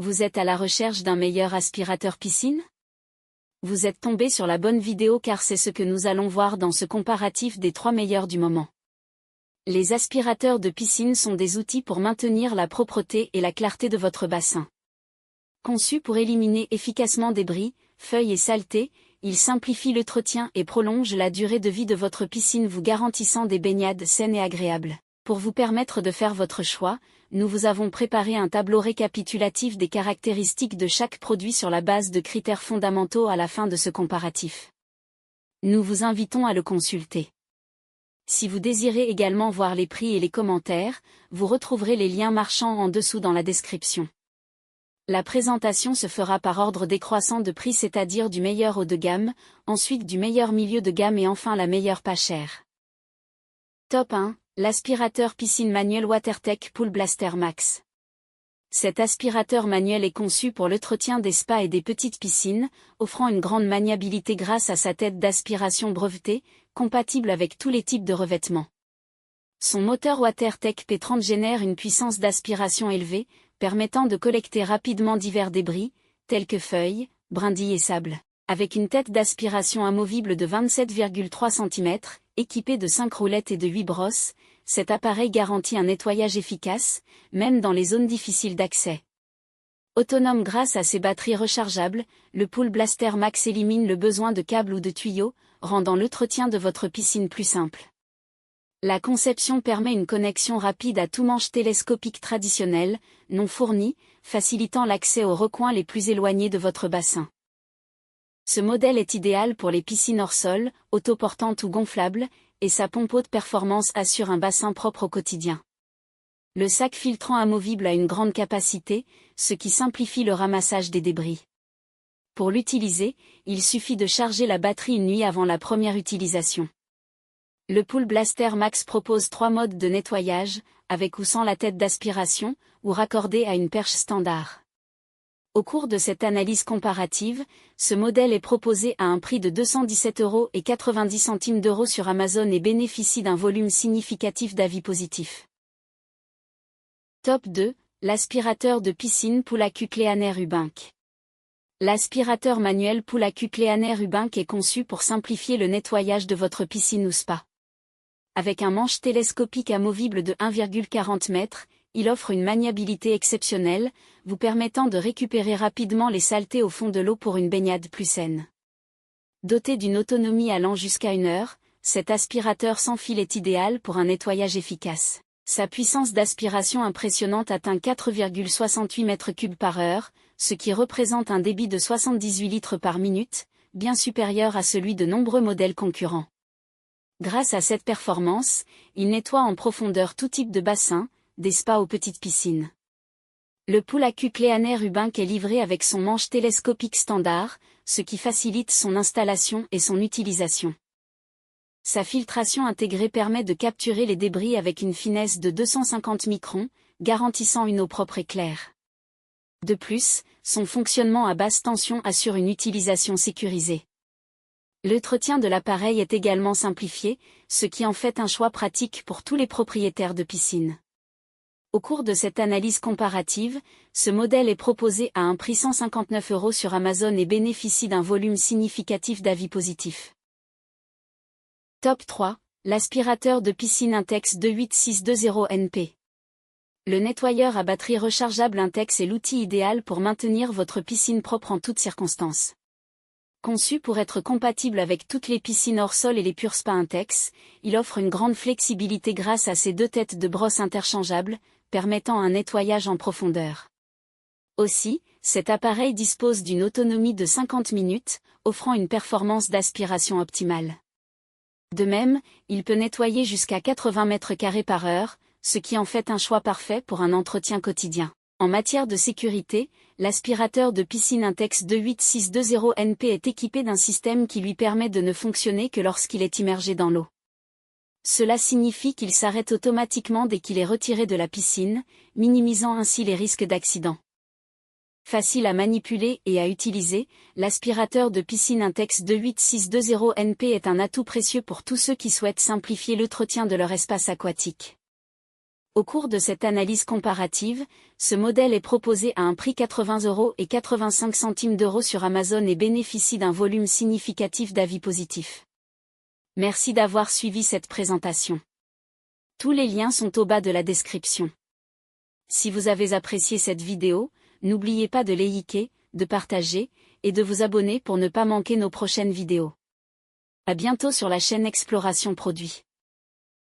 Vous êtes à la recherche d'un meilleur aspirateur piscine? Vous êtes tombé sur la bonne vidéo car c'est ce que nous allons voir dans ce comparatif des 3 meilleurs du moment. Les aspirateurs de piscine sont des outils pour maintenir la propreté et la clarté de votre bassin. Conçus pour éliminer efficacement débris, feuilles et saletés, ils simplifient l'entretien et prolongent la durée de vie de votre piscine, vous garantissant des baignades saines et agréables. Pour vous permettre de faire votre choix, nous vous avons préparé un tableau récapitulatif des caractéristiques de chaque produit sur la base de critères fondamentaux à la fin de ce comparatif. Nous vous invitons à le consulter. Si vous désirez également voir les prix et les commentaires, vous retrouverez les liens marchands en dessous dans la description. La présentation se fera par ordre décroissant de prix, c'est-à-dire du meilleur haut de gamme, ensuite du meilleur milieu de gamme et enfin la meilleure pas chère. Top 1. L'aspirateur piscine manuel WaterTech Pool Blaster Max. Cet aspirateur manuel est conçu pour l'entretien des spas et des petites piscines, offrant une grande maniabilité grâce à sa tête d'aspiration brevetée, compatible avec tous les types de revêtements. Son moteur WaterTech P30 génère une puissance d'aspiration élevée, permettant de collecter rapidement divers débris, tels que feuilles, brindilles et sable. Avec une tête d'aspiration amovible de 27,3 cm, équipée de 5 roulettes et de 8 brosses, cet appareil garantit un nettoyage efficace, même dans les zones difficiles d'accès. Autonome grâce à ses batteries rechargeables, le Pool Blaster Max élimine le besoin de câbles ou de tuyaux, rendant l'entretien de votre piscine plus simple. La conception permet une connexion rapide à tout manche télescopique traditionnel, non fourni, facilitant l'accès aux recoins les plus éloignés de votre bassin. Ce modèle est idéal pour les piscines hors sol, autoportantes ou gonflables, et sa pompe haute performance assure un bassin propre au quotidien. Le sac filtrant amovible a une grande capacité, ce qui simplifie le ramassage des débris. Pour l'utiliser, il suffit de charger la batterie une nuit avant la première utilisation. Le Pool Blaster Max propose 3 modes de nettoyage, avec ou sans la tête d'aspiration, ou raccordé à une perche standard. Au cours de cette analyse comparative, ce modèle est proposé à un prix de 217,90 € sur Amazon et bénéficie d'un volume significatif d'avis positifs. Top 2. L'aspirateur de piscine Pool-A-Q Cleaner Ubink. L'aspirateur manuel Pool-A-Q Cleaner Ubink est conçu pour simplifier le nettoyage de votre piscine ou spa. Avec un manche télescopique amovible de 1,40 m, il offre une maniabilité exceptionnelle, vous permettant de récupérer rapidement les saletés au fond de l'eau pour une baignade plus saine. Doté d'une autonomie allant jusqu'à 1 heure, cet aspirateur sans fil est idéal pour un nettoyage efficace. Sa puissance d'aspiration impressionnante atteint 4,68 m3 par heure, ce qui représente un débit de 78 litres par minute, bien supérieur à celui de nombreux modèles concurrents. Grâce à cette performance, il nettoie en profondeur tout type de bassin, des spas aux petites piscines. Le Pool-A-Q Cleaner Ubink est livré avec son manche télescopique standard, ce qui facilite son installation et son utilisation. Sa filtration intégrée permet de capturer les débris avec une finesse de 250 microns, garantissant une eau propre et claire. De plus, son fonctionnement à basse tension assure une utilisation sécurisée. L'entretien de l'appareil est également simplifié, ce qui en fait un choix pratique pour tous les propriétaires de piscine. Au cours de cette analyse comparative, ce modèle est proposé à un prix 159 € sur Amazon et bénéficie d'un volume significatif d'avis positifs. Top 3. L'aspirateur de piscine Intex 28620NP. Le nettoyeur à batterie rechargeable Intex est l'outil idéal pour maintenir votre piscine propre en toutes circonstances. Conçu pour être compatible avec toutes les piscines hors sol et les pure spas Intex, il offre une grande flexibilité grâce à ses 2 têtes de brosse interchangeables, permettant un nettoyage en profondeur. Aussi, cet appareil dispose d'une autonomie de 50 minutes, offrant une performance d'aspiration optimale. De même, il peut nettoyer jusqu'à 80 m2 par heure, ce qui en fait un choix parfait pour un entretien quotidien. En matière de sécurité, l'aspirateur de piscine Intex 28620NP est équipé d'un système qui lui permet de ne fonctionner que lorsqu'il est immergé dans l'eau. Cela signifie qu'il s'arrête automatiquement dès qu'il est retiré de la piscine, minimisant ainsi les risques d'accident. Facile à manipuler et à utiliser, l'aspirateur de piscine Intex 28620NP est un atout précieux pour tous ceux qui souhaitent simplifier l'entretien de leur espace aquatique. Au cours de cette analyse comparative, ce modèle est proposé à un prix 80,85 € sur Amazon et bénéficie d'un volume significatif d'avis positifs. Merci d'avoir suivi cette présentation. Tous les liens sont au bas de la description. Si vous avez apprécié cette vidéo, n'oubliez pas de liker, de partager, et de vous abonner pour ne pas manquer nos prochaines vidéos. À bientôt sur la chaîne Exploration Produits.